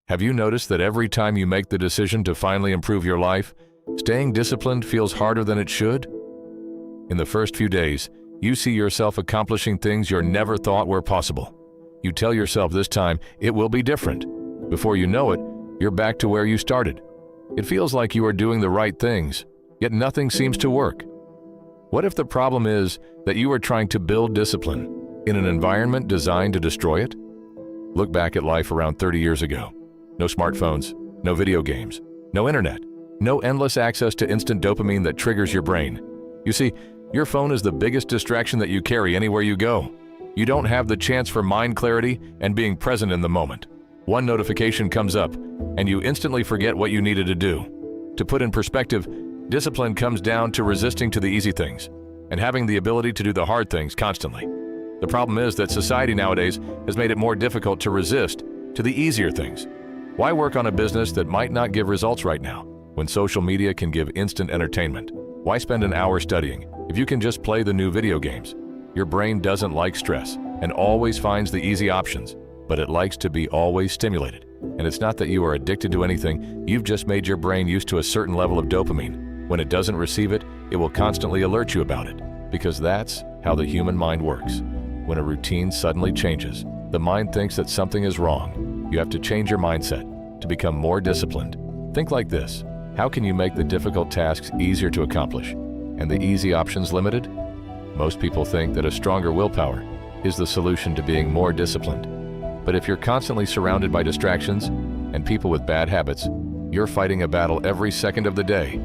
Have you noticed that every time you make the decision to finally improve your life, staying disciplined feels harder than it should? In the first few days, you see yourself accomplishing things you never thought were possible. You tell yourself this time it will be different. Before you know it, you're back to where you started. It feels like you are doing the right things, yet nothing seems to work. What if the problem is that you are trying to build discipline in an environment designed to destroy it? Look back at life around 30 years ago. No smartphones, no video games, no internet, no endless access to instant dopamine that triggers your brain. You see, your phone is the biggest distraction that you carry anywhere you go. You don't have the chance for mind clarity and being present in the moment. One notification comes up, and you instantly forget what you needed to do. To put in perspective, discipline comes down to resisting to the easy things and having the ability to do the hard things constantly. The problem is that society nowadays has made it more difficult to resist to the easier things. Why work on a business that might not give results right now when social media can give instant entertainment? Why spend an hour studying if you can just play the new video games? Your brain doesn't like stress and always finds the easy options, but it likes to be always stimulated. And it's not that you are addicted to anything, you've just made your brain used to a certain level of dopamine. When it doesn't receive it, it will constantly alert you about it, because that's how the human mind works. When a routine suddenly changes, the mind thinks that something is wrong. You have to change your mindset to become more disciplined. Think like this: how can you make the difficult tasks easier to accomplish and the easy options limited? Most people think that a stronger willpower is the solution to being more disciplined. But if you're constantly surrounded by distractions and people with bad habits, you're fighting a battle every second of the day.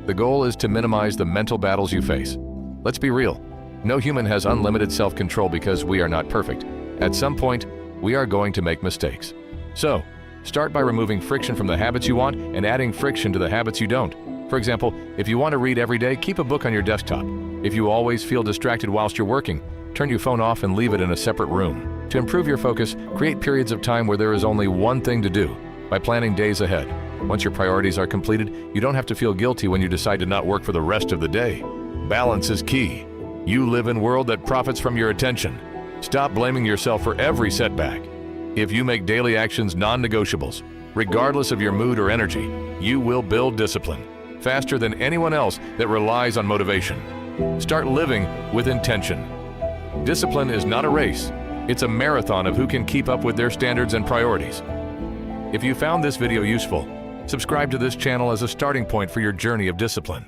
The goal is to minimize the mental battles you face. Let's be real. No human has unlimited self-control because we are not perfect. At some point, we are going to make mistakes. So, start by removing friction from the habits you want and adding friction to the habits you don't. For example, if you want to read every day, keep a book on your desktop. If you always feel distracted whilst you're working, turn your phone off and leave it in a separate room. To improve your focus, create periods of time where there is only one thing to do by planning days ahead. Once your priorities are completed, you don't have to feel guilty when you decide to not work for the rest of the day. Balance is key. You live in a world that profits from your attention. Stop blaming yourself for every setback. If you make daily actions non-negotiables, regardless of your mood or energy, you will build discipline faster than anyone else that relies on motivation. Start living with intention. Discipline is not a race. It's a marathon of who can keep up with their standards and priorities. If you found this video useful, subscribe to this channel as a starting point for your journey of discipline.